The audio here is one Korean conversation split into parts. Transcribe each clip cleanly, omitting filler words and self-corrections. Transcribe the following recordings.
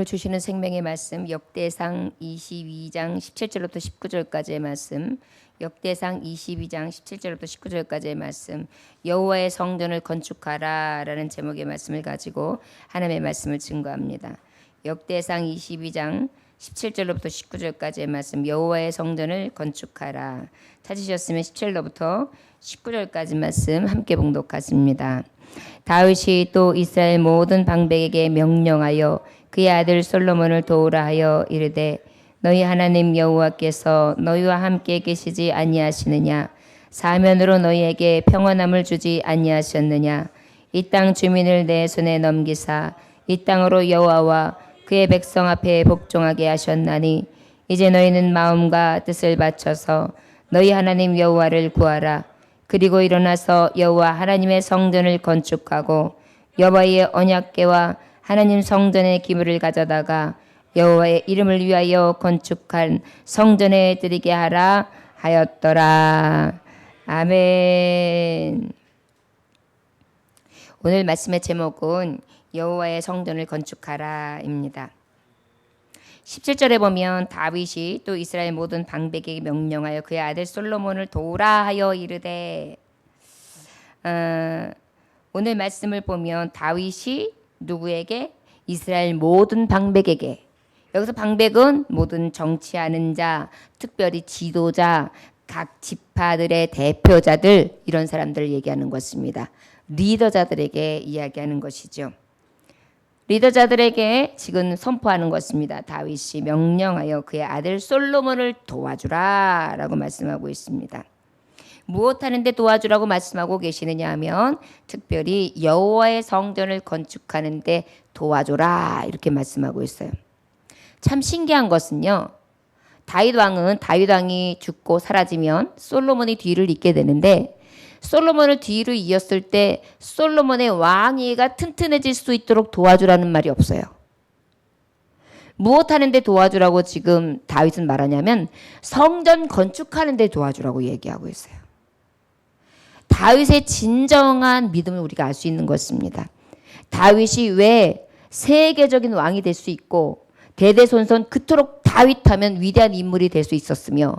주시는 생명의 말씀 역대상 22장 17절부터 19절까지의 말씀, 역대상 22장 17절부터 19절까지의 말씀, 여호와의 성전을 건축하라 라는 제목의 말씀을 가지고 하나님의 말씀을 증거합니다. 역대상 22장 17절로부터 19절까지의 말씀, 여호와의 성전을 건축하라. 찾으셨으면 17절부터 19절까지 말씀 함께 봉독하십니다. 다윗이 또 이스라엘 모든 방백에게 명령하여 그의 아들 솔로몬을 도우라 하여 이르되, 너희 하나님 여호와께서 너희와 함께 계시지 아니하시느냐? 사면으로 너희에게 평안함을 주지 아니하셨느냐? 이 땅 주민을 내 손에 넘기사 이 땅으로 여호와와 그의 백성 앞에 복종하게 하셨나니, 이제 너희는 마음과 뜻을 바쳐서 너희 하나님 여호와를 구하라. 그리고 일어나서 여호와 하나님의 성전을 건축하고 여호와의 언약궤와 하나님 성전의 기물을 가져다가 여호와의 이름을 위하여 건축한 성전에 드리게 하라 하였더라. 아멘. 오늘 말씀의 제목은 여호와의 성전을 건축하라입니다. 17절에 보면 다윗이 또 이스라엘 모든 방백에게 명령하여 그의 아들 솔로몬을 도우라 하여 이르되, 오늘 말씀을 보면 다윗이 누구에게? 이스라엘 모든 방백에게. 여기서 방백은 모든 정치하는 자, 특별히 지도자, 각 지파들의 대표자들, 이런 사람들을 얘기하는 것입니다. 리더자들에게 이야기하는 것이죠. 리더자들에게 지금 선포하는 것입니다. 다윗이 명령하여 그의 아들 솔로몬을 도와주라 라고 말씀하고 있습니다. 무엇 하는데 도와주라고 말씀하고 계시느냐 하면 특별히 여호와의 성전을 건축하는데 도와줘라 이렇게 말씀하고 있어요. 참 신기한 것은요, 다윗 왕이 죽고 사라지면 솔로몬이 뒤를 잇게 되는데, 솔로몬을 뒤로 이었을 때 솔로몬의 왕위가 튼튼해질 수 있도록 도와주라는 말이 없어요. 무엇 하는데 도와주라고 지금 다윗은 말하냐면 성전 건축하는 데 도와주라고 얘기하고 있어요. 다윗의 진정한 믿음을 우리가 알 수 있는 것입니다. 다윗이 왜 세계적인 왕이 될 수 있고 대대손손 그토록 다윗하면 위대한 인물이 될 수 있었으며,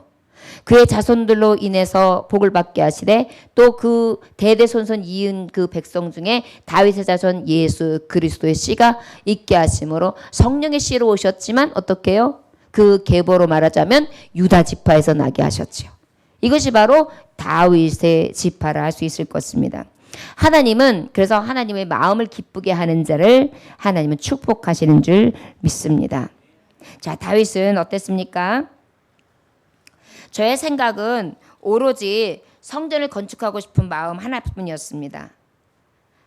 그의 자손들로 인해서 복을 받게 하시되 또 그 대대손손 이은 그 백성 중에 다윗의 자손 예수 그리스도의 씨가 있게 하심으로 성령의 씨로 오셨지만 어떻게 해요? 그 계보로 말하자면 유다 지파에서 나게 하셨지요. 이것이 바로 다윗의 지파라 할 수 있을 것입니다. 하나님은 그래서 하나님의 마음을 기쁘게 하는 자를 하나님은 축복하시는 줄 믿습니다. 자, 다윗은 어땠습니까? 저의 생각은 오로지 성전을 건축하고 싶은 마음 하나뿐이었습니다.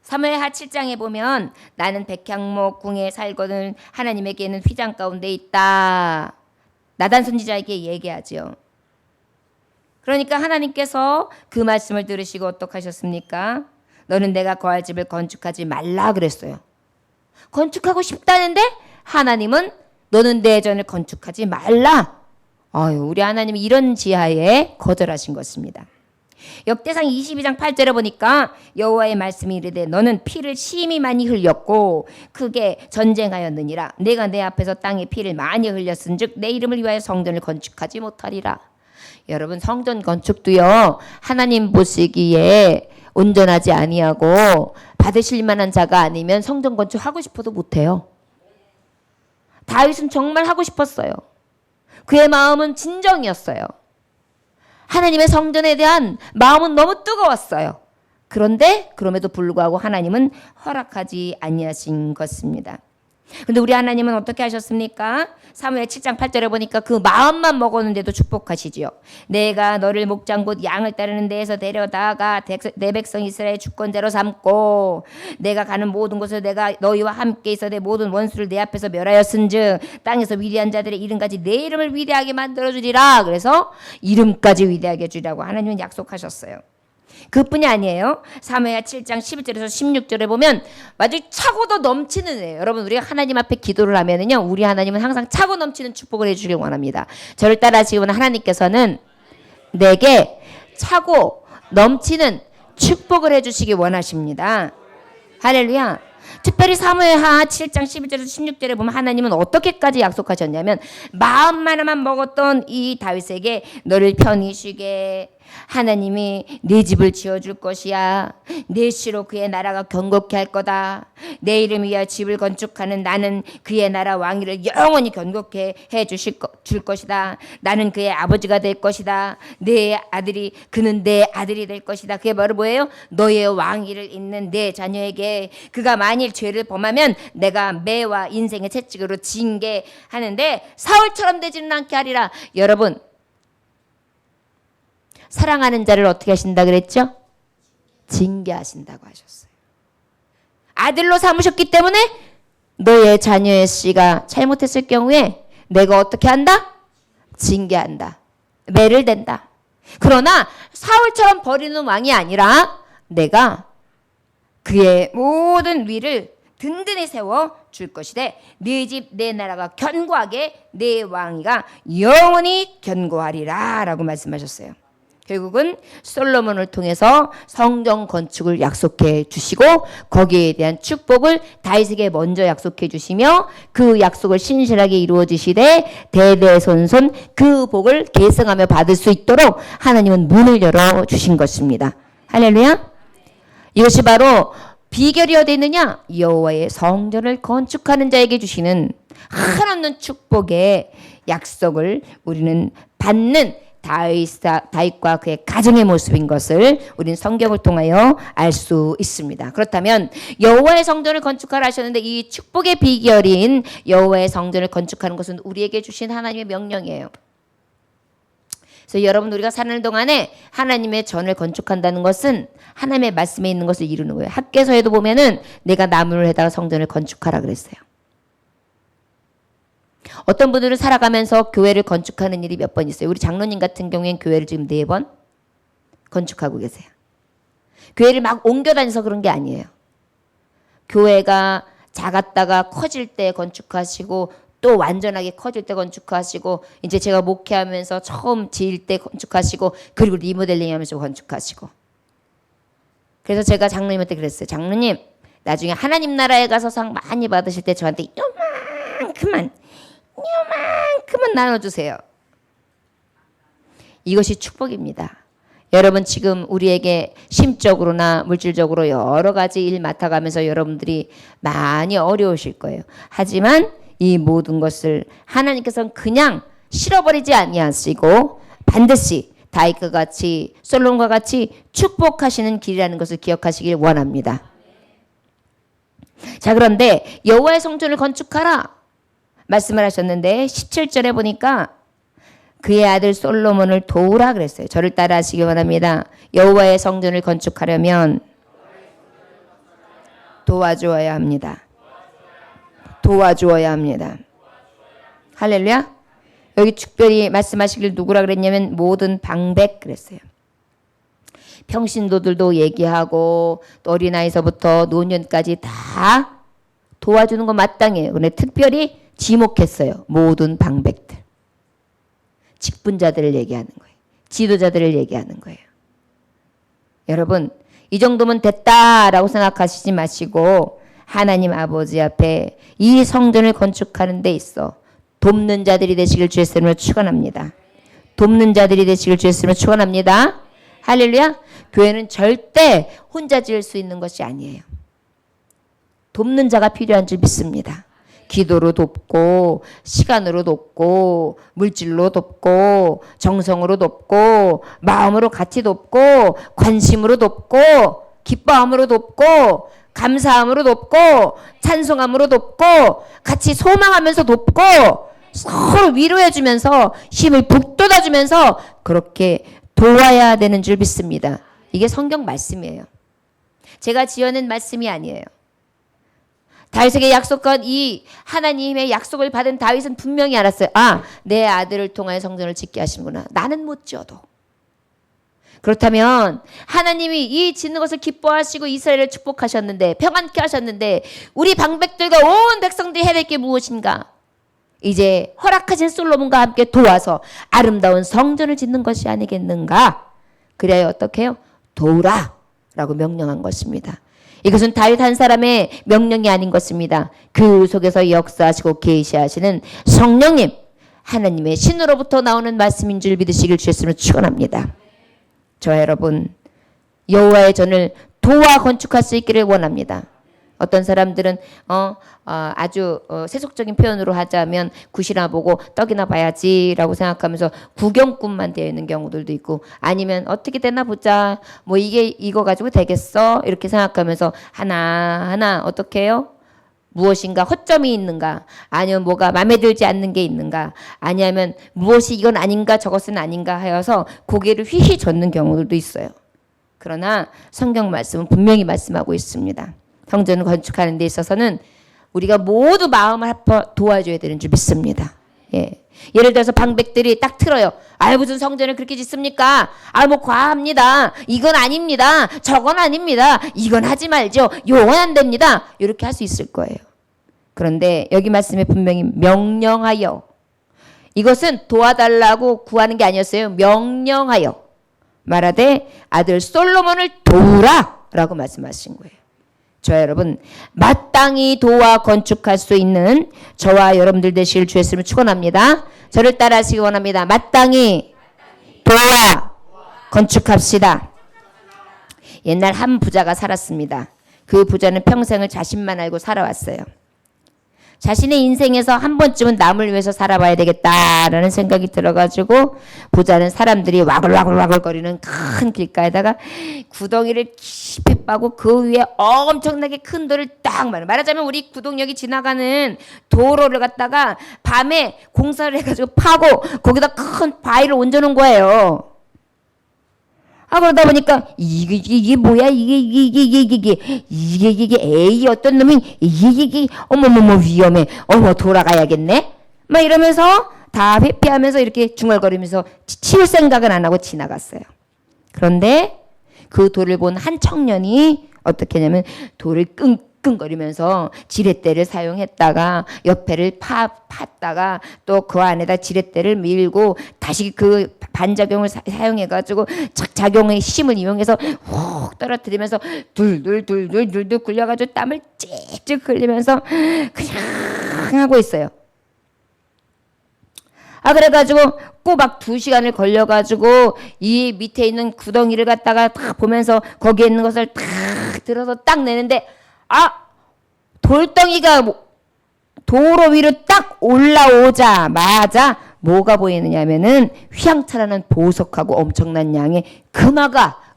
사무엘하 7장에 보면 나는 백향목 궁에 살거든 하나님에게는 휘장 가운데 있다. 나단 선지자에게 얘기하죠. 그러니까 하나님께서 그 말씀을 들으시고 어떻게 하셨습니까? 너는 내가 거할 집을 건축하지 말라 그랬어요. 건축하고 싶다는데 하나님은 너는 내 전을 건축하지 말라. 우리 하나님이 이런 지하에 거절하신 것입니다. 역대상 22장 8절에 보니까 여호와의 말씀이 이르되, 너는 피를 심히 많이 흘렸고 크게 전쟁하였느니라. 내가 내 앞에서 땅에 피를 많이 흘렸은즉 내 이름을 위하여 성전을 건축하지 못하리라. 여러분, 성전 건축도요, 하나님 보시기에 온전하지 아니하고 받으실 만한 자가 아니면 성전 건축하고 싶어도 못해요. 다윗은 정말 하고 싶었어요. 그의 마음은 진정이었어요. 하나님의 성전에 대한 마음은 너무 뜨거웠어요. 그런데 그럼에도 불구하고 하나님은 허락하지 아니하신 것입니다. 근데 우리 하나님은 어떻게 하셨습니까? 사무엘 7장 8절에 보니까 그 마음만 먹었는데도 축복하시지요. 내가 너를 목장 곧 양을 따르는 데에서 데려다가 내 백성 이스라엘 주권자로 삼고 내가 가는 모든 곳에서 내가 너희와 함께 있어 내 모든 원수를 내 앞에서 멸하였은즉 땅에서 위대한 자들의 이름까지 내 이름을 위대하게 만들어주리라. 그래서 이름까지 위대하게 해주리라고 하나님은 약속하셨어요. 그뿐이 아니에요. 사무엘하 7장 11절에서 16절에 보면 아주 차고도 넘치는 애예요. 여러분, 우리가 하나님 앞에 기도를 하면은요, 우리 하나님은 항상 차고 넘치는 축복을 해주길 원합니다. 저를 따라하시면 하나님께서는 내게 차고 넘치는 축복을 해주시기 원하십니다. 할렐루야. 특별히 사무엘하 7장 11절에서 16절에 보면 하나님은 어떻게까지 약속하셨냐면 마음 하나만 먹었던 이 다윗에게 너를 편히 쉬게 하나님이 네 집을 지어줄 것이야. 내 시로 그의 나라가 견고케 할 거다. 내 이름 위하여 집을 건축하는 나는 그의 나라 왕위를 영원히 견고케 줄 것이다. 나는 그의 아버지가 될 것이다. 그는 내 아들이 될 것이다. 그게 바로 뭐예요? 너의 왕위를 잇는 내 자녀에게 그가 만일 죄를 범하면 내가 매와 인생의 채찍으로 징계하는데 사울처럼 되지는 않게 하리라. 여러분, 사랑하는 자를 어떻게 하신다 그랬죠? 징계하신다고 하셨어요. 아들로 삼으셨기 때문에 너의 자녀의 씨가 잘못했을 경우에 내가 어떻게 한다? 징계한다. 매를 댄다. 그러나 사울처럼 버리는 왕이 아니라 내가 그의 모든 위를 든든히 세워 줄 것이되 네 집 내 나라가 견고하게 내 왕위가 영원히 견고하리라 라고 말씀하셨어요. 결국은 솔로몬을 통해서 성전 건축을 약속해 주시고 거기에 대한 축복을 다윗에게 먼저 약속해 주시며 그 약속을 신실하게 이루어 주시되 대대손손 그 복을 계승하며 받을 수 있도록 하나님은 문을 열어 주신 것입니다. 할렐루야. 이것이 바로 비결이 어디 있느냐? 여호와의 성전을 건축하는 자에게 주시는 한없는 축복의 약속을 우리는 받는 다윗과 그의 가정의 모습인 것을 우리는 성경을 통하여 알 수 있습니다. 그렇다면 여호와의 성전을 건축하라 하셨는데 이 축복의 비결인 여호와의 성전을 건축하는 것은 우리에게 주신 하나님의 명령이에요. 그래서 여러분 우리가 사는 동안에 하나님의 전을 건축한다는 것은 하나님의 말씀에 있는 것을 이루는 거예요. 학개서에도 보면은 내가 나무를 해다가 성전을 건축하라 그랬어요. 어떤 분들은 살아가면서 교회를 건축하는 일이 몇 번 있어요. 우리 장로님 같은 경우엔 교회를 지금 4번 건축하고 계세요. 교회를 막 옮겨 다녀서 그런 게 아니에요. 교회가 작았다가 커질 때 건축하시고 또 완전하게 커질 때 건축하시고 이제 제가 목회하면서 처음 지을 때 건축하시고 그리고 리모델링 하면서 건축하시고 그래서 제가 장로님한테 그랬어요. 장로님 나중에 하나님 나라에 가서 상 많이 받으실 때 저한테 요만큼만 나눠주세요. 이것이 축복입니다. 여러분 지금 우리에게 심적으로나 물질적으로 여러 가지 일 맡아가면서 여러분들이 많이 어려우실 거예요. 하지만 이 모든 것을 하나님께서는 그냥 실어버리지 아니하시고 반드시 다윗과 같이 솔로몬과 같이 축복하시는 길이라는 것을 기억하시길 원합니다. 자, 그런데 여호와의 성전을 건축하라 말씀을 하셨는데 17절에 보니까 그의 아들 솔로몬을 도우라 그랬어요. 저를 따라 하시기 바랍니다. 여호와의 성전을 건축하려면 도와주어야 합니다. 도와주어야 합니다. 할렐루야. 여기 특별히 말씀하시길 누구라 그랬냐면 모든 방백 그랬어요. 평신도들도 얘기하고 또 어린아이서부터 노년까지 다 도와주는 거 마땅해요. 그런데 특별히 지목했어요. 모든 방백들. 직분자들을 얘기하는 거예요. 지도자들을 얘기하는 거예요. 여러분 이 정도면 됐다라고 생각하시지 마시고 하나님 아버지 앞에 이 성전을 건축하는 데 있어 돕는 자들이 되시길 주의 이름으로 축원합니다. 돕는 자들이 되시길 주의 이름으로 축원합니다. 할렐루야. 교회는 절대 혼자 지을 수 있는 것이 아니에요. 돕는 자가 필요한 줄 믿습니다. 기도로 돕고 시간으로 돕고 물질로 돕고 정성으로 돕고 마음으로 같이 돕고 관심으로 돕고 기뻐함으로 돕고 감사함으로 돕고 찬송함으로 돕고 같이 소망하면서 돕고 서로 위로해주면서 힘을 북돋아주면서 그렇게 도와야 되는 줄 믿습니다. 이게 성경 말씀이에요. 제가 지어낸 말씀이 아니에요. 다윗에게 약속한 이 하나님의 약속을 받은 다윗은 분명히 알았어요. 아, 내 아들을 통하여 성전을 짓게 하시는구나. 나는 못 지어도. 그렇다면 하나님이 이 짓는 것을 기뻐하시고 이스라엘을 축복하셨는데 평안케 하셨는데 우리 방백들과 온 백성들이 해야 될 게 무엇인가? 이제 허락하신 솔로몬과 함께 도와서 아름다운 성전을 짓는 것이 아니겠는가? 그래야 어떻게 해요? 도우라 라고 명령한 것입니다. 이것은 다윗 한 사람의 명령이 아닌 것입니다. 그 속에서 역사하시고 계시하시는 성령님, 하나님의 신으로부터 나오는 말씀인 줄 믿으시길 주였으면 축원합니다. 저와 여러분, 여호와의 전을 도와 건축할 수 있기를 원합니다. 어떤 사람들은 아주 세속적인 표현으로 하자면 굿이나 보고 떡이나 봐야지라고 생각하면서 구경꾼만 되어 있는 경우들도 있고, 아니면 어떻게 되나 보자, 뭐 이거 가지고 되겠어 이렇게 생각하면서 하나하나 어떻게 해요? 무엇인가 허점이 있는가, 아니면 뭐가 마음에 들지 않는 게 있는가, 아니면 무엇이 이건 아닌가 저것은 아닌가 하여서 고개를 휘휘 젓는 경우들도 있어요. 그러나 성경 말씀은 분명히 말씀하고 있습니다. 성전을 건축하는 데 있어서는 우리가 모두 마음을 합해 도와줘야 되는 줄 믿습니다. 예. 예를 들어서 방백들이 딱 틀어요. 무슨 성전을 그렇게 짓습니까? 뭐 과합니다. 이건 아닙니다. 저건 아닙니다. 이건 하지 말죠. 요건 안 됩니다. 이렇게 할 수 있을 거예요. 그런데 여기 말씀에 분명히 명령하여, 이것은 도와달라고 구하는 게 아니었어요. 명령하여 말하되 아들 솔로몬을 도우라 라고 말씀하신 거예요. 저와 여러분, 마땅히 도와 건축할 수 있는 저와 여러분들 되시길 주였으면 축원합니다. 저를 따라하시기 원합니다. 마땅히 도와 건축합시다. 옛날 한 부자가 살았습니다. 그 부자는 평생을 자신만 알고 살아왔어요. 자신의 인생에서 한 번쯤은 남을 위해서 살아봐야 되겠다라는 생각이 들어가지고, 부자는 사람들이 와글와글와글거리는 큰 길가에다가 구덩이를 깊이 파고 그 위에 엄청나게 큰 돌을 딱 말하자면 우리 구동역이 지나가는 도로를 갖다가 밤에 공사를 해가지고 파고 거기다 큰 바위를 얹어놓은 거예요. 그러다 보니까 이게 뭐야, 이게 에이 어떤 놈이 이게 어머머머 위험해, 돌아가야겠네 막 이러면서 다 회피하면서 이렇게 중얼거리면서 치울 생각은 안 하고 지나갔어요. 그런데 그 돌을 본 한 청년이 어떻게 했냐면 돌을 끙끙거리면서 지렛대를 사용했다가 옆에를 팠다가 또 그 안에다 지렛대를 밀고 다시 그 반작용을 사용해가지고 작용의 힘을 이용해서 훅 떨어뜨리면서 둘둘 굴려가지고 땀을 찌직 흘리면서 그냥 하고 있어요. 그래가지고 꼬박 2시간을 걸려가지고 이 밑에 있는 구덩이를 갖다가 딱 보면서 거기에 있는 것을 딱 들어서 딱 내는데, 돌덩이가 도로 위로 딱 올라오자마자 뭐가 보이느냐 하면은 휘황찬란한 보석하고 엄청난 양의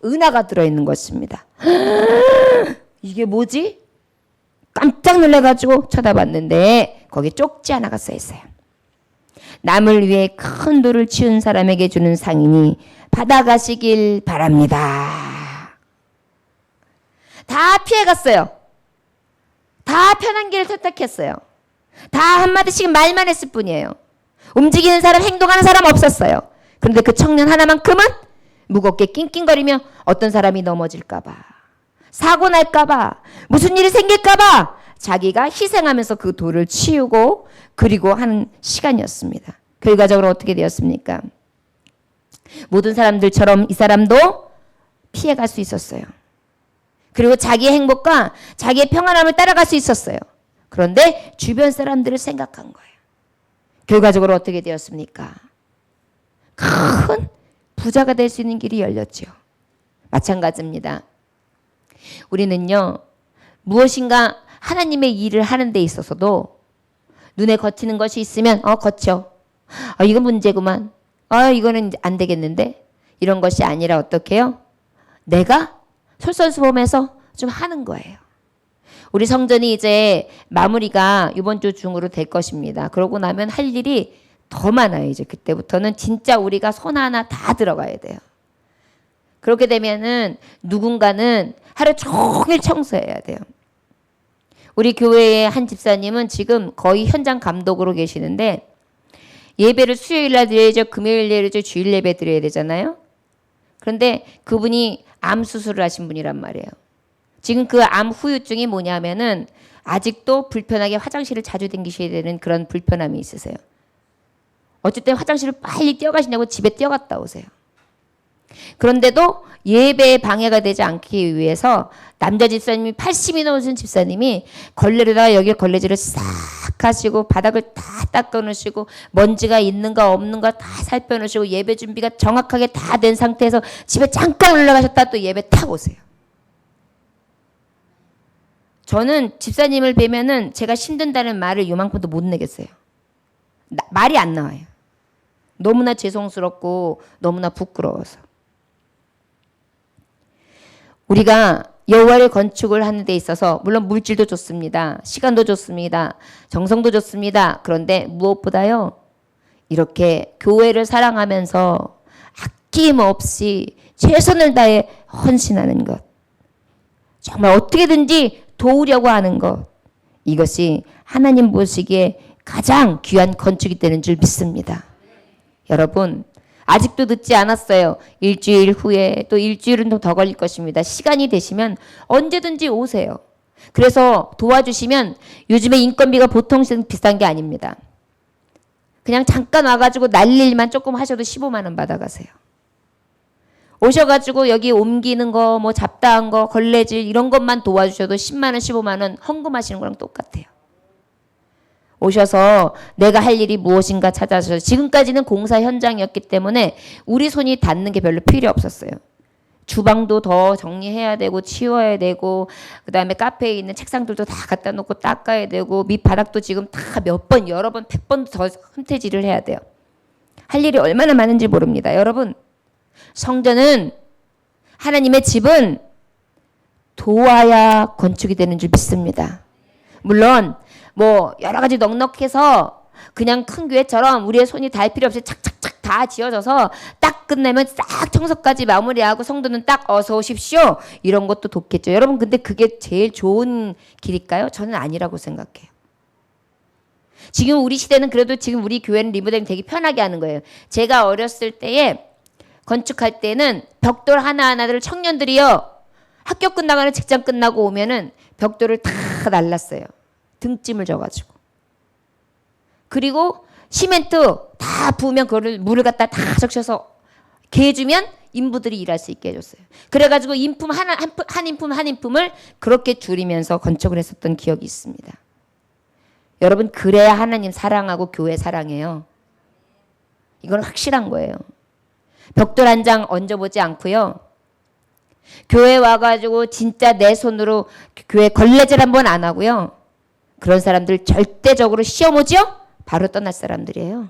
은하가 들어있는 것입니다. 이게 뭐지? 깜짝 놀라가지고 쳐다봤는데 거기에 쪽지 하나가 써있어요. 남을 위해 큰 돌을 치운 사람에게 주는 상이니 받아가시길 바랍니다. 다 피해갔어요. 다 편한 길을 택했어요. 다 한마디씩 말만 했을 뿐이에요. 움직이는 사람, 행동하는 사람 없었어요. 그런데 그 청년 하나만큼은 무겁게 낑낑거리며 어떤 사람이 넘어질까봐, 사고 날까봐, 무슨 일이 생길까봐 자기가 희생하면서 그 돌을 치우고 그리고 하는 시간이었습니다. 결과적으로 어떻게 되었습니까? 모든 사람들처럼 이 사람도 피해갈 수 있었어요. 그리고 자기의 행복과 자기의 평안함을 따라갈 수 있었어요. 그런데 주변 사람들을 생각한 거예요. 결과적으로 어떻게 되었습니까? 큰 부자가 될 수 있는 길이 열렸죠. 마찬가지입니다. 우리는요, 무엇인가 하나님의 일을 하는 데 있어서도 눈에 거치는 것이 있으면 거쳐. 이건 문제구만. 이거는 안 되겠는데? 이런 것이 아니라 어떻게 해요? 내가 솔선수범해서 좀 하는 거예요. 우리 성전이 이제 마무리가 이번 주 중으로 될 것입니다. 그러고 나면 할 일이 더 많아요. 이제 그때부터는 진짜 우리가 손 하나 다 들어가야 돼요. 그렇게 되면은 누군가는 하루 종일 청소해야 돼요. 우리 교회의 한 집사님은 지금 거의 현장 감독으로 계시는데, 예배를 수요일 날 드려야죠. 금요일 드려야죠. 주일 예배 드려야 되잖아요. 그런데 그분이 암 수술을 하신 분이란 말이에요. 지금 그 암 후유증이 뭐냐면은 아직도 불편하게 화장실을 자주 다니셔야 되는 그런 불편함이 있으세요. 어쨌든 화장실을 빨리 뛰어가시냐고 집에 뛰어갔다 오세요. 그런데도 예배에 방해가 되지 않기 위해서 남자 집사님이 80이 넘으신 집사님이 걸레로다가 여기 걸레질을 싹 하시고 바닥을 다 닦아 놓으시고 먼지가 있는가 없는가 다 살펴 놓으시고 예배 준비가 정확하게 다 된 상태에서 집에 잠깐 올라가셨다 또 예배 탁 오세요. 저는 집사님을 뵈면은 제가 힘든다는 말을 요만큼도 못 내겠어요. 말이 안 나와요. 너무나 죄송스럽고 너무나 부끄러워서. 우리가 여호와를 건축을 하는 데 있어서 물론 물질도 좋습니다. 시간도 좋습니다. 정성도 좋습니다. 그런데 무엇보다요. 이렇게 교회를 사랑하면서 아낌없이 최선을 다해 헌신하는 것. 정말 어떻게든지 도우려고 하는 것. 이것이 하나님 보시기에 가장 귀한 건축이 되는 줄 믿습니다. 여러분 아직도 늦지 않았어요. 일주일 후에 또 일주일은 더 걸릴 것입니다. 시간이 되시면 언제든지 오세요. 그래서 도와주시면 요즘에 인건비가 보통 비싼 게 아닙니다. 그냥 잠깐 와가지고 날릴만 조금 하셔도 15만 원 받아가세요. 오셔가지고 여기 옮기는 거, 뭐 잡다한 거, 걸레질 이런 것만 도와주셔도 10만 원, 15만 원 헌금하시는 거랑 똑같아요. 오셔서 내가 할 일이 무엇인가 찾아서 지금까지는 공사 현장이었기 때문에 우리 손이 닿는 게 별로 필요 없었어요. 주방도 더 정리해야 되고 치워야 되고 그다음에 카페에 있는 책상들도 다 갖다 놓고 닦아야 되고 밑바닥도 지금 다 몇 번, 여러 번, 100번 더 흠태질을 해야 돼요. 할 일이 얼마나 많은지 모릅니다. 여러분 성전은 하나님의 집은 도와야 건축이 되는 줄 믿습니다. 물론 뭐 여러 가지 넉넉해서 그냥 큰 교회처럼 우리의 손이 닿을 필요 없이 착착착 다 지어져서 딱 끝내면 싹 청소까지 마무리하고 성도는 딱 어서 오십시오. 이런 것도 좋겠죠. 여러분 근데 그게 제일 좋은 길일까요? 저는 아니라고 생각해요. 지금 우리 시대는 그래도 지금 우리 교회는 리모델링 되게 편하게 하는 거예요. 제가 어렸을 때에 건축할 때는 벽돌 하나하나를 청년들이요. 학교 끝나거나 직장 끝나고 오면은 벽돌을 다 날랐어요. 등짐을 져가지고. 그리고 시멘트 다 부으면 그거를 물을 갖다 다 적셔서 개주면 인부들이 일할 수 있게 해줬어요. 그래가지고 인품 한 인품 한 인품을 그렇게 줄이면서 건축을 했었던 기억이 있습니다. 여러분 그래야 하나님 사랑하고 교회 사랑해요. 이건 확실한 거예요. 벽돌 한 장 얹어보지 않고요. 교회 와가지고 진짜 내 손으로 교회 걸레질 한번 안 하고요. 그런 사람들 절대적으로 시험 오죠? 바로 떠날 사람들이에요.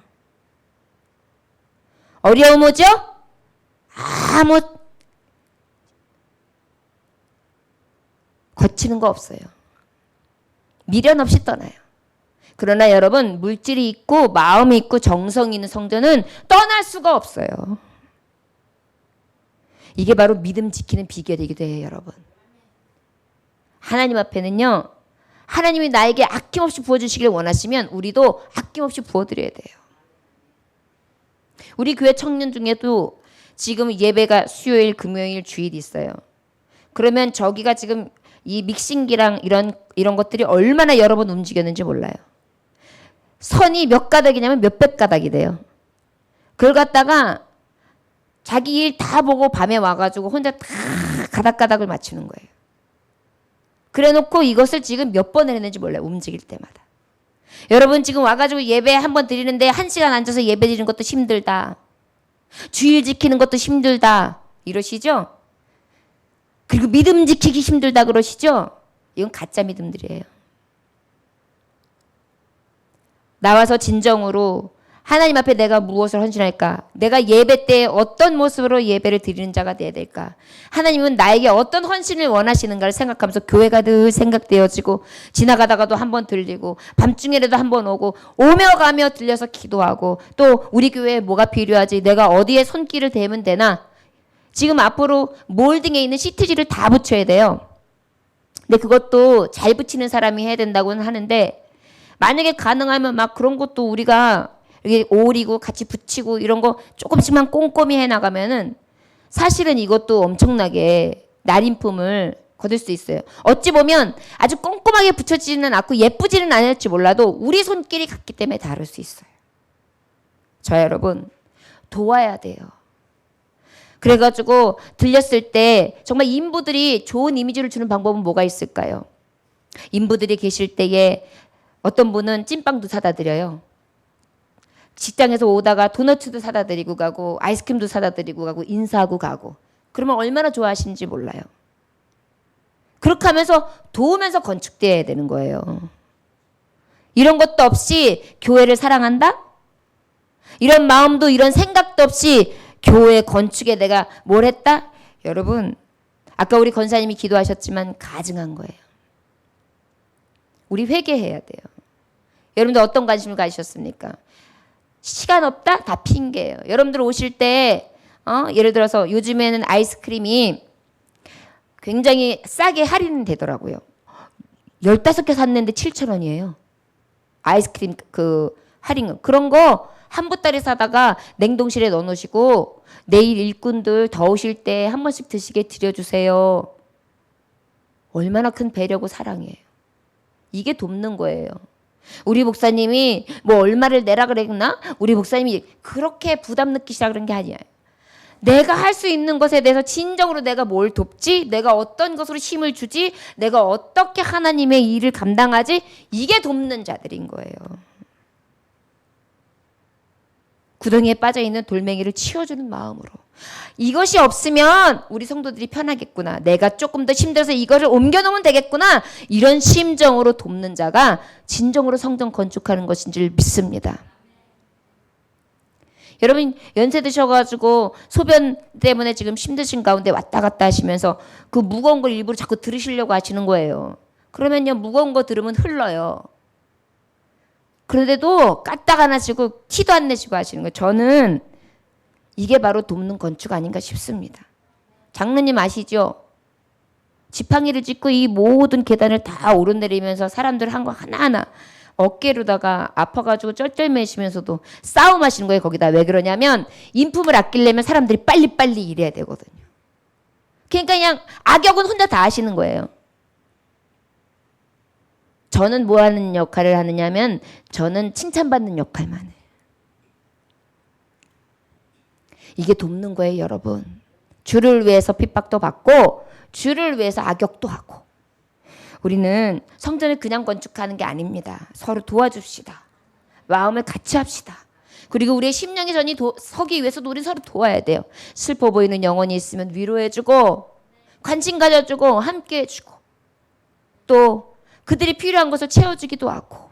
어려움 오죠? 아무 거치는 거 없어요. 미련 없이 떠나요. 그러나 여러분 물질이 있고 마음이 있고 정성이 있는 성전은 떠날 수가 없어요. 이게 바로 믿음 지키는 비결이기도 해요. 여러분. 하나님 앞에는요. 하나님이 나에게 아낌없이 부어주시길 원하시면 우리도 아낌없이 부어드려야 돼요. 우리 교회 청년 중에도 지금 예배가 수요일, 금요일, 주일이 있어요. 그러면 저기가 지금 이 믹싱기랑 이런 것들이 얼마나 여러 번 움직였는지 몰라요. 선이 몇 가닥이냐면 몇백 가닥이 돼요. 그걸 갖다가 자기 일 다 보고 밤에 와가지고 혼자 다 가닥가닥을 맞추는 거예요. 그래놓고 이것을 지금 몇 번을 했는지 몰라요. 움직일 때마다. 여러분 지금 와가지고 예배 한 번 드리는데 1시간 앉아서 예배 드리는 것도 힘들다. 주일 지키는 것도 힘들다. 이러시죠? 그리고 믿음 지키기 힘들다 그러시죠? 이건 가짜 믿음들이에요. 나와서 진정으로 하나님 앞에 내가 무엇을 헌신할까? 내가 예배 때 어떤 모습으로 예배를 드리는 자가 되어야 될까? 하나님은 나에게 어떤 헌신을 원하시는가를 생각하면서 교회가 늘 생각되어지고 지나가다가도 한번 들리고 밤중에라도 한번 오고 오며 가며 들려서 기도하고 또 우리 교회에 뭐가 필요하지? 내가 어디에 손길을 대면 되나? 지금 앞으로 몰딩에 있는 시트지를 다 붙여야 돼요. 근데 그것도 잘 붙이는 사람이 해야 된다고는 하는데 만약에 가능하면 막 그런 것도 우리가 이게 오리고 같이 붙이고 이런 거 조금씩만 꼼꼼히 해나가면은 사실은 이것도 엄청나게 날인품을 거둘 수 있어요. 어찌 보면 아주 꼼꼼하게 붙여지지는 않고 예쁘지는 않을지 몰라도 우리 손길이 같기 때문에 다를 수 있어요. 저 여러분 도와야 돼요. 그래가지고 들렸을 때 정말 인부들이 좋은 이미지를 주는 방법은 뭐가 있을까요? 인부들이 계실 때에 어떤 분은 찐빵도 사다 드려요. 직장에서 오다가 도너츠도 사다 드리고 가고 아이스크림도 사다 드리고 가고 인사하고 가고. 그러면 얼마나 좋아하시는지 몰라요. 그렇게 하면서 도우면서 건축돼야 되는 거예요. 이런 것도 없이 교회를 사랑한다? 이런 마음도 이런 생각도 없이 교회 건축에 내가 뭘 했다? 여러분, 아까 우리 권사님이 기도하셨지만 가증한 거예요. 우리 회개해야 돼요. 여러분들 어떤 관심을 가지셨습니까? 시간 없다? 다 핑계예요. 여러분들 오실 때 예를 들어서 요즘에는 아이스크림이 굉장히 싸게 할인이 되더라고요. 15개 샀는데 7,000원이에요. 아이스크림 그 할인 그런 거 한 보따리 사다가 냉동실에 넣어놓으시고 내일 일꾼들 더우실 때 한 번씩 드시게 드려주세요. 얼마나 큰 배려고 사랑이에요. 이게 돕는 거예요. 우리 목사님이 뭐 얼마를 내라 그랬나? 우리 목사님이 그렇게 부담 느끼시라 그런 게 아니에요. 내가 할 수 있는 것에 대해서 진정으로 내가 뭘 돕지? 내가 어떤 것으로 힘을 주지? 내가 어떻게 하나님의 일을 감당하지? 이게 돕는 자들인 거예요. 구덩이에 빠져있는 돌멩이를 치워주는 마음으로. 이것이 없으면 우리 성도들이 편하겠구나. 내가 조금 더 힘들어서 이거를 옮겨놓으면 되겠구나. 이런 심정으로 돕는 자가 진정으로 성전 건축하는 것인 줄 믿습니다. 여러분 연세 드셔가지고 소변 때문에 지금 힘드신 가운데 왔다 갔다 하시면서 그 무거운 걸 일부러 자꾸 들으시려고 하시는 거예요. 그러면요 무거운 거 들으면 흘러요. 그런데도 까딱 안 하시고 티도 안 내시고 하시는 거예요. 저는 이게 바로 돕는 건축 아닌가 싶습니다. 장로님 아시죠? 지팡이를 짚고 이 모든 계단을 다 오르내리면서 사람들 한 거 하나하나 어깨로다가 아파가지고 쩔쩔매시면서도 싸움하시는 거예요. 거기다 왜 그러냐면 인품을 아끼려면 사람들이 빨리빨리 일해야 되거든요. 그러니까 그냥 악역은 혼자 다 하시는 거예요. 저는 뭐 하는 역할을 하느냐면 저는 칭찬받는 역할만 해요. 이게 돕는 거예요, 여러분. 주를 위해서 핍박도 받고 주를 위해서 악역도 하고. 우리는 성전을 그냥 건축하는 게 아닙니다. 서로 도와줍시다. 마음을 같이 합시다. 그리고 우리의 심령의 전이 서기 위해서도 우리 서로 도와야 돼요. 슬퍼 보이는 영혼이 있으면 위로해주고 관심 가져주고 함께해주고 또 그들이 필요한 것을 채워주기도 하고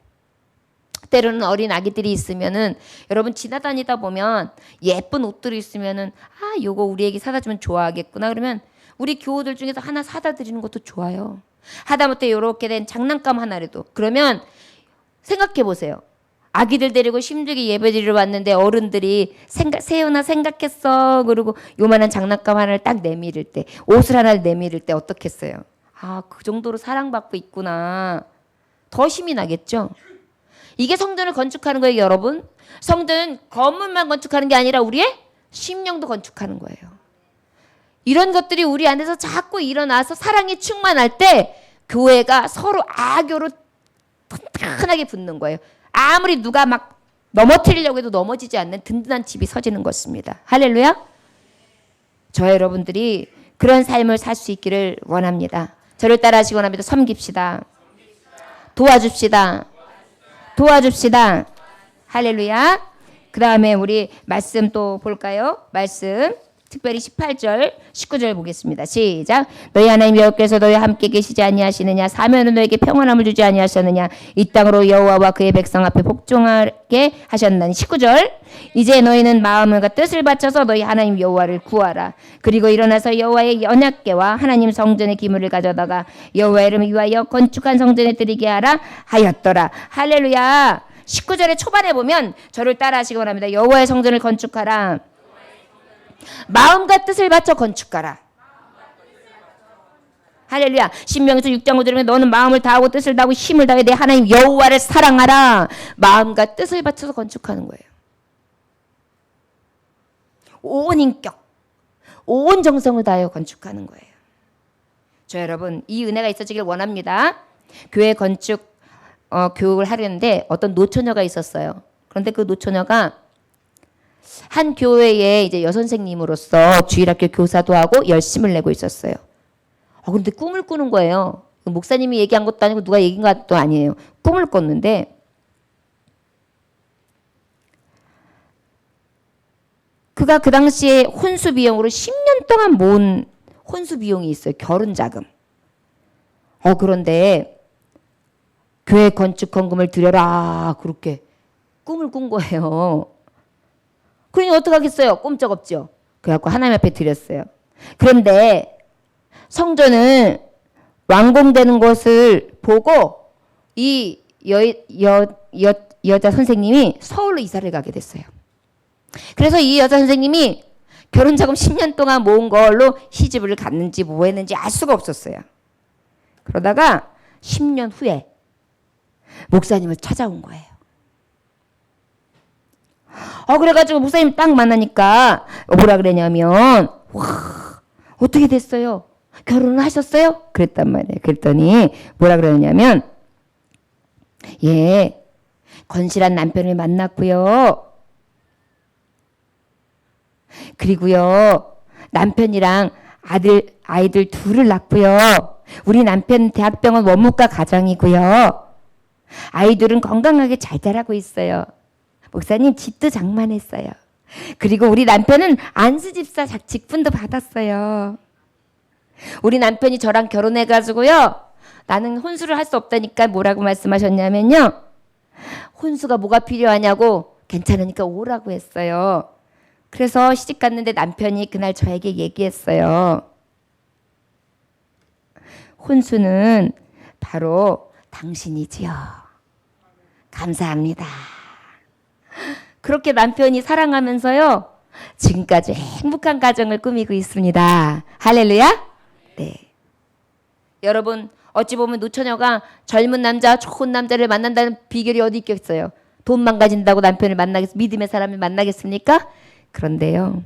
때로는 어린 아기들이 있으면은 여러분 지나다니다 보면 예쁜 옷들이 있으면은 요거 우리 애기 사다 주면 좋아하겠구나 그러면 우리 교우들 중에서 하나 사다 드리는 것도 좋아요. 하다못해 이렇게 된 장난감 하나라도 그러면 생각해 보세요. 아기들 데리고 힘들게 예배드리러 왔는데 어른들이 세연아 생각했어 그러고 요만한 장난감 하나를 딱 내밀을 때 옷을 하나를 내밀을 때 어떻겠어요? 그 정도로 사랑받고 있구나. 더 힘이 나겠죠? 이게 성전을 건축하는 거예요, 여러분. 성전은 건물만 건축하는 게 아니라 우리의 심령도 건축하는 거예요. 이런 것들이 우리 안에서 자꾸 일어나서 사랑이 충만할 때 교회가 서로 악교로 튼튼하게 붙는 거예요. 아무리 누가 막 넘어뜨리려고 해도 넘어지지 않는 든든한 집이 서지는 것입니다. 할렐루야. 저 여러분들이 그런 삶을 살 수 있기를 원합니다. 저를 따라하시기 원합니다. 섬깁시다. 도와줍시다. 도와줍시다. 할렐루야. 그 다음에 우리 말씀 또 볼까요? 말씀 특별히 18절 19절 보겠습니다. 시작. 너희 하나님 여호와께서 너희와 함께 계시지 아니하시느냐 사면은 너에게 평안함을 주지 아니하셨느냐 이 땅으로 여호와와 그의 백성 앞에 복종하게 하셨나니 19절 이제 너희는 마음과 뜻을 바쳐서 너희 하나님 여호와를 구하라. 그리고 일어나서 여호와의 언약궤와 하나님 성전의 기물을 가져다가 여호와의 이름을 위하여 건축한 성전에 드리게 하라 하였더라. 할렐루야. 19절의 초반에 보면 저를 따라하시기 원합니다. 여호와의 성전을 건축하라. 마음과 뜻을 바쳐 건축하라. 할렐루야. 신명기서 6장 5절에 너는 마음을 다하고 뜻을 다하고 힘을 다해 내 하나님 여호와를 사랑하라. 마음과 뜻을 바쳐서 건축하는 거예요. 온 인격, 온 정성을 다하여 건축하는 거예요. 저 여러분 이 은혜가 있어지길 원합니다. 교회 건축 교육을 하려는데 어떤 노처녀가 있었어요. 그런데 그 노처녀가 한 교회에 이제 여선생님으로서 주일학교 교사도 하고 열심을 내고 있었어요. 근데 꿈을 꾸는 거예요. 목사님이 얘기한 것도 아니고 누가 얘기한 것도 아니에요. 꿈을 꿨는데 그가 그 당시에 혼수 비용으로 10년 동안 모은 혼수 비용이 있어요. 결혼 자금. 그런데 교회 건축 헌금을 드려라 그렇게 꿈을 꾼 거예요. 그러니 어떡하겠어요? 꼼짝없죠. 그래갖고 하나님 앞에 드렸어요. 그런데 성전은 완공되는 것을 보고 이 여자 선생님이 서울로 이사를 가게 됐어요. 그래서 이 여자 선생님이 결혼자금 10년 동안 모은 걸로 시집을 갔는지 뭐 했는지 알 수가 없었어요. 그러다가 10년 후에 목사님을 찾아온 거예요. 그래가지고 목사님 딱 만나니까 뭐라 그러냐면 와 어떻게 됐어요? 결혼을 하셨어요? 그랬단 말이에요. 그랬더니 뭐라 그러냐면 예 건실한 남편을 만났고요. 그리고요 남편이랑 아이들 둘을 낳고요. 우리 남편 대학병원 원무과 가정이고요. 아이들은 건강하게 잘 자라고 있어요. 목사님 집도 장만했어요. 그리고 우리 남편은 안수집사 직분도 받았어요. 우리 남편이 저랑 결혼해가지고요. 나는 혼수를 할 수 없다니까 뭐라고 말씀하셨냐면요. 혼수가 뭐가 필요하냐고 괜찮으니까 오라고 했어요. 그래서 시집 갔는데 남편이 그날 저에게 얘기했어요. 혼수는 바로 당신이지요. 감사합니다. 그렇게 남편이 사랑하면서요. 지금까지 행복한 가정을 꾸미고 있습니다. 할렐루야. 네. 여러분 어찌 보면 노처녀가 젊은 남자, 좋은 남자를 만난다는 비결이 어디 있겠어요? 돈만 가진다고 남편을 믿음의 사람을 만나겠습니까? 그런데요.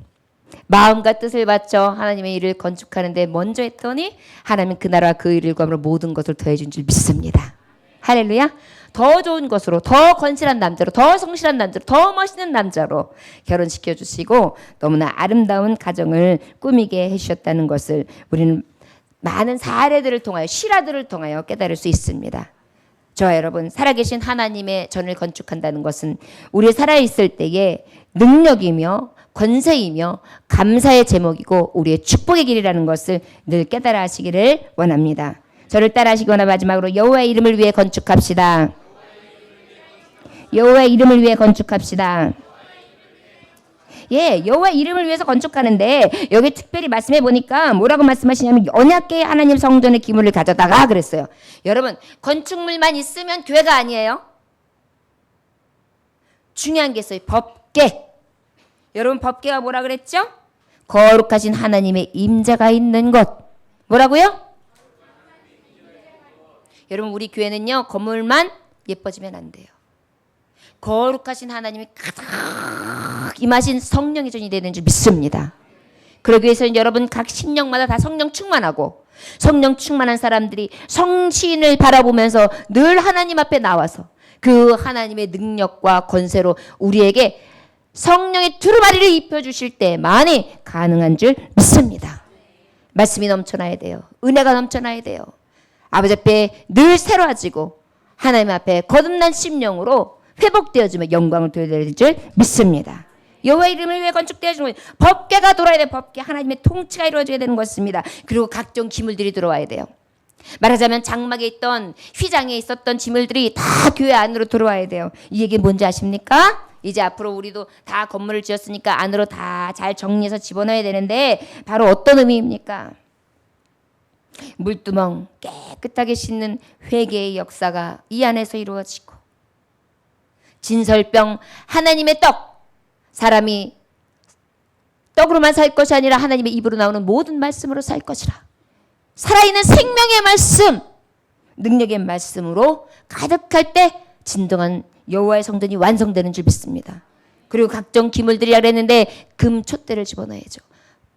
마음과 뜻을 바쳐 하나님의 일을 건축하는데 먼저 했더니 하나님은 그 나라와 그 일을 구함으로 모든 것을 더해준 줄 믿습니다. 할렐루야. 더 좋은 것으로, 더 건실한 남자로, 더 성실한 남자로, 더 멋있는 남자로 결혼시켜 주시고 너무나 아름다운 가정을 꾸미게 해주셨다는 것을 우리는 많은 사례들을 통하여, 실화들을 통하여 깨달을 수 있습니다. 저와 여러분, 살아계신 하나님의 전을 건축한다는 것은 우리 살아있을 때의 능력이며 권세이며 감사의 제목이고 우리의 축복의 길이라는 것을 늘 깨달아 하시기를 원합니다. 저를 따라 하시거나 마지막으로 여호와의 이름을 위해 건축합시다. 여호와의 이름을 위해 건축합시다. 예, 여호와의 이름을 위해서 건축하는데 여기 특별히 말씀해 보니까 뭐라고 말씀하시냐면 언약궤 하나님 성전의 기물을 가져다가 그랬어요. 여러분 건축물만 있으면 교회가 아니에요. 중요한 게 있어요. 법궤. 여러분 법궤가 뭐라 그랬죠? 거룩하신 하나님의 임재가 있는 것. 뭐라고요? 여러분 우리 교회는요 건물만 예뻐지면 안 돼요. 거룩하신 하나님이 가득 임하신 성령의 전이 되는 줄 믿습니다. 그러기 위해서는 여러분 각 신령마다 다 성령 충만하고 성령 충만한 사람들이 성신을 바라보면서 늘 하나님 앞에 나와서 그 하나님의 능력과 권세로 우리에게 성령의 두루마리를 입혀주실 때만이 가능한 줄 믿습니다. 말씀이 넘쳐나야 돼요. 은혜가 넘쳐나야 돼요. 아버지 앞에 늘 새로워지고 하나님 앞에 거듭난 심령으로 회복되어지며 영광을 돌려드릴 줄 믿습니다. 여호와의 이름을 위해 건축되어지는 법궤가 돌아야 돼요. 법궤 하나님의 통치가 이루어져야 되는 것입니다. 그리고 각종 기물들이 들어와야 돼요. 말하자면 장막에 있던 휘장에 있었던 지물들이 다 교회 안으로 들어와야 돼요. 이 얘기 뭔지 아십니까? 이제 앞으로 우리도 다 건물을 지었으니까 안으로 다 잘 정리해서 집어넣어야 되는데 바로 어떤 의미입니까? 물두멍 깨끗하게 씻는 회개의 역사가 이 안에서 이루어지고 진설병 하나님의 떡 사람이 떡으로만 살 것이 아니라 하나님의 입으로 나오는 모든 말씀으로 살 것이라 살아있는 생명의 말씀 능력의 말씀으로 가득할 때 진정한 여호와의 성전이 완성되는 줄 믿습니다. 그리고 각종 기물들이라 그랬는데 금 촛대를 집어넣어야죠.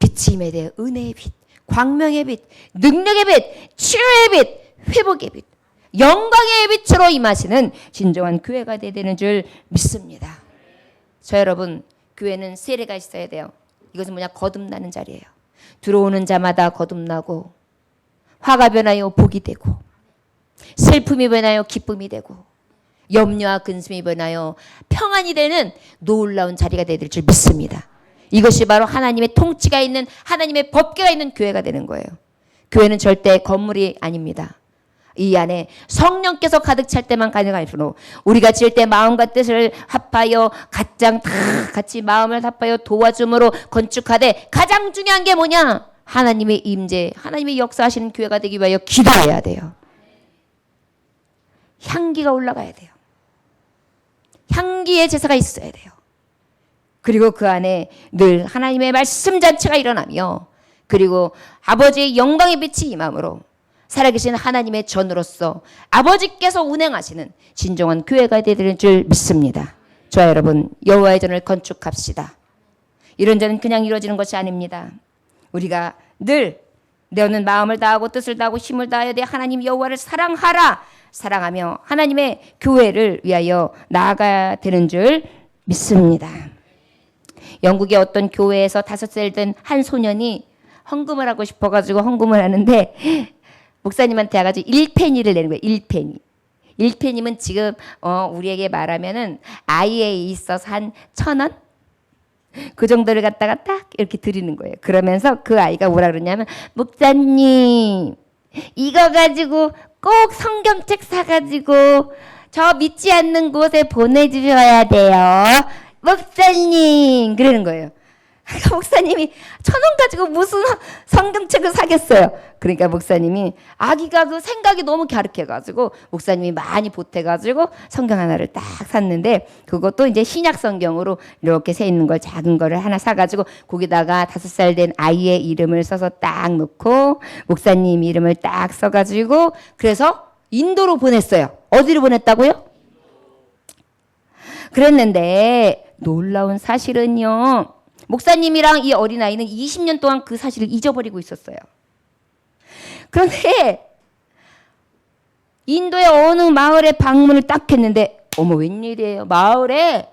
빛이 임에 대해 은혜의 빛 광명의 빛, 능력의 빛, 치유의 빛, 회복의 빛, 영광의 빛으로 임하시는 진정한 교회가 되야 되는 줄 믿습니다. 저 여러분 교회는 세례가 있어야 돼요. 이것은 뭐냐? 거듭나는 자리예요. 들어오는 자마다 거듭나고 화가 변하여 복이 되고 슬픔이 변하여 기쁨이 되고 염려와 근심이 변하여 평안이 되는 놀라운 자리가 되어야 될 줄 믿습니다. 이것이 바로 하나님의 통치가 있는 하나님의 법궤가 있는 교회가 되는 거예요. 교회는 절대 건물이 아닙니다. 이 안에 성령께서 가득 찰 때만 가능할 뿐로 우리가 지을 때 마음과 뜻을 합하여 가장 다 같이 마음을 합하여 도와줌으로 건축하되 가장 중요한 게 뭐냐? 하나님의 임재, 하나님의 역사하시는 교회가 되기 위하여 기도해야 돼요. 향기가 올라가야 돼요. 향기의 제사가 있어야 돼요. 그리고 그 안에 늘 하나님의 말씀 잔치가 일어나며 그리고 아버지의 영광의 빛이 임함으로 살아계신 하나님의 전으로서 아버지께서 운행하시는 진정한 교회가 되는 줄 믿습니다. 저와 여러분, 여호와의 전을 건축합시다. 이런 전은 그냥 이루어지는 것이 아닙니다. 우리가 늘 너는 마음을 다하고 뜻을 다하고 힘을 다하여 내 하나님 여호와를 사랑하라. 사랑하며 하나님의 교회를 위하여 나아가야 되는 줄 믿습니다. 영국의 어떤 교회에서 5살 된 한 소년이 헌금을 하고 싶어가지고 헌금을 하는데 목사님한테 와가지고 1페니를 내는 거예요. 1페니. 1페니면 지금 우리에게 말하면은 아이에 있어서 한 1,000원? 그 정도를 갖다가 딱 이렇게 드리는 거예요. 그러면서 그 아이가 뭐라 그러냐면 목사님 이거 가지고 꼭 성경책 사가지고 저 믿지 않는 곳에 보내주셔야 돼요. 목사님 그러는 거예요. 목사님이 1,000원 가지고 무슨 성경책을 사겠어요. 그러니까 목사님이 아기가 그 생각이 너무 갸륵해가지고 목사님이 많이 보태가지고 성경 하나를 딱 샀는데 그것도 이제 신약 성경으로 이렇게 새 있는 걸 작은 거를 하나 사가지고 거기다가 5살 된 아이의 이름을 써서 딱 넣고 목사님 이름을 딱 써가지고 그래서 인도로 보냈어요. 어디로 보냈다고요? 그랬는데 놀라운 사실은요. 목사님이랑 이 어린아이는 20년 동안 그 사실을 잊어버리고 있었어요. 그런데 인도의 어느 마을에 방문을 딱 했는데 어머 웬일이에요. 마을에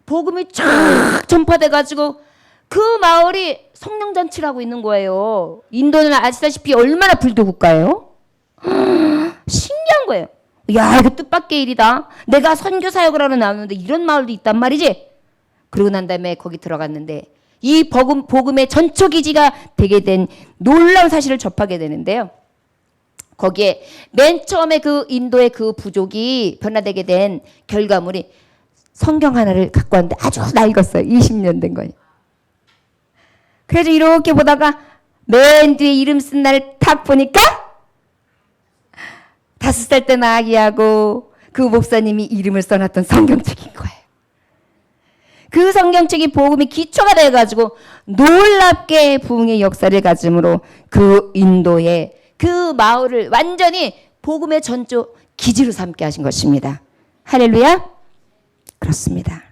복음이 쫙 전파돼가지고 그 마을이 성령잔치를 하고 있는 거예요. 인도는 아시다시피 얼마나 불교 국가예요. 신기한 거예요. 야 이거 뜻밖의 일이다. 내가 선교 사역을 하러 나오는데 이런 마을도 있단 말이지. 그러고 난 다음에 거기 들어갔는데 이 복음의 전초기지가 되게 된 놀라운 사실을 접하게 되는데요. 거기에 맨 처음에 그 인도의 그 부족이 변화되게 된 결과물이 성경 하나를 갖고 왔는데 아주 낡았어요. 20년 된 거예요. 그래서 이렇게 보다가 맨 뒤에 이름 쓴 날을 탁 보니까 5살 때 아기하고 그 목사님이 이름을 써놨던 성경책인 거예요. 그 성경책이 복음이 기초가 돼가지고 놀랍게 부흥의 역사를 가짐으로 그 인도의 그 마을을 완전히 복음의 전조 기지로 삼게 하신 것입니다. 할렐루야. 그렇습니다.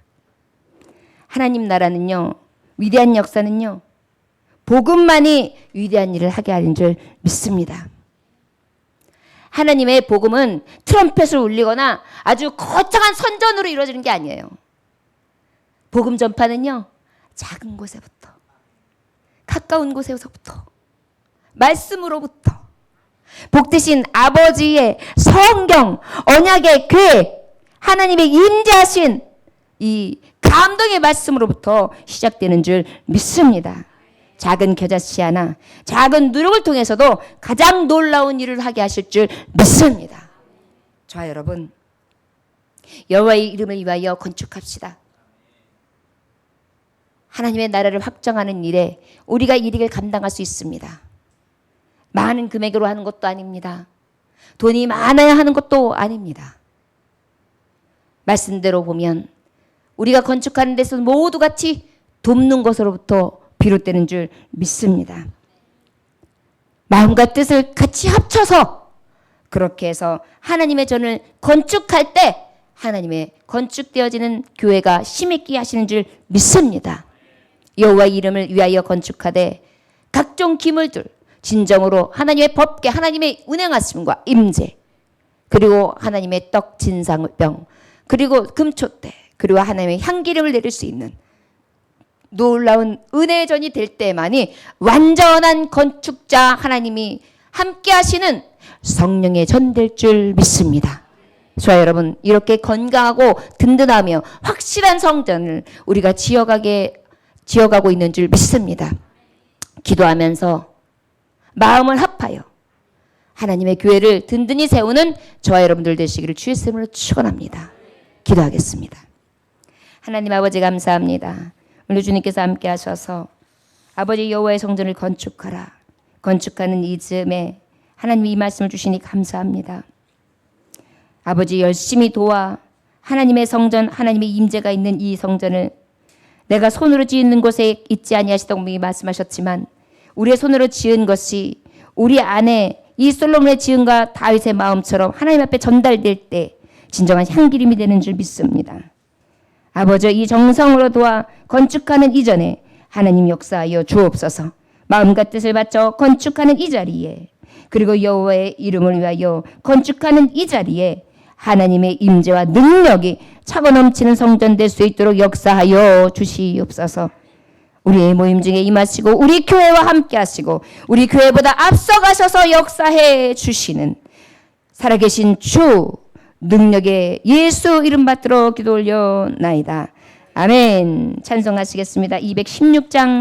하나님 나라는요. 위대한 역사는요. 복음만이 위대한 일을 하게 하는 줄 믿습니다. 하나님의 복음은 트럼펫을 울리거나 아주 거창한 선전으로 이루어지는 게 아니에요. 복음 전파는요. 작은 곳에부터 가까운 곳에서부터 말씀으로부터 복되신 아버지의 성경 언약의 궤 하나님의 임재하신 이 감동의 말씀으로부터 시작되는 줄 믿습니다. 작은 겨자씨 하나 작은 누룩을 통해서도 가장 놀라운 일을 하게 하실 줄 믿습니다. 저와 여러분 여호와의 이름을 위하여 건축합시다. 하나님의 나라를 확정하는 일에 우리가 이 일을 감당할 수 있습니다. 많은 금액으로 하는 것도 아닙니다. 돈이 많아야 하는 것도 아닙니다. 말씀대로 보면 우리가 건축하는 데서 모두 같이 돕는 것으로부터 비롯되는 줄 믿습니다. 마음과 뜻을 같이 합쳐서 그렇게 해서 하나님의 전을 건축할 때 하나님의 건축되어지는 교회가 힘있게 하시는 줄 믿습니다. 여호와의 이름을 위하여 건축하되 각종 기물들 진정으로 하나님의 법궤 하나님의 운행하심과 임재 그리고 하나님의 떡 진상병 그리고 금촛대 그리고 하나님의 향기름을 내릴 수 있는 놀라운 은혜전이 될 때만이 완전한 건축자 하나님이 함께 하시는 성령의 전 될 줄 믿습니다. 좋아요, 여러분. 이렇게 건강하고 든든하며 확실한 성전을 우리가 지어가고 있는 줄 믿습니다. 기도하면서 마음을 합하여 하나님의 교회를 든든히 세우는 저와 여러분들 되시기를 주의 이름으로 축원합니다. 기도하겠습니다. 하나님 아버지 감사합니다. 오늘 주님께서 함께 하셔서 아버지 여호와의 성전을 건축하라. 건축하는 이 즈음에 하나님이 이 말씀을 주시니 감사합니다. 아버지 열심히 도와 하나님의 성전, 하나님의 임재가 있는 이 성전을 내가 손으로 지은 곳에 있지 아니하시다고 말씀하셨지만 우리의 손으로 지은 것이 우리 안에 이 솔로몬의 지은과 다윗의 마음처럼 하나님 앞에 전달될 때 진정한 향기름이 되는 줄 믿습니다. 아버지 이 정성으로 도와 건축하는 이전에 하나님 역사하여 주옵소서. 마음과 뜻을 바쳐 건축하는 이 자리에 그리고 여호와의 이름을 위하여 건축하는 이 자리에 하나님의 임재와 능력이 차고 넘치는 성전 될 수 있도록 역사하여 주시옵소서. 우리의 모임 중에 임하시고 우리 교회와 함께 하시고 우리 교회보다 앞서가셔서 역사해 주시는 살아계신 주 능력의 예수 이름 받들어 기도 올려나이다. 아멘. 찬송하시겠습니다. 216장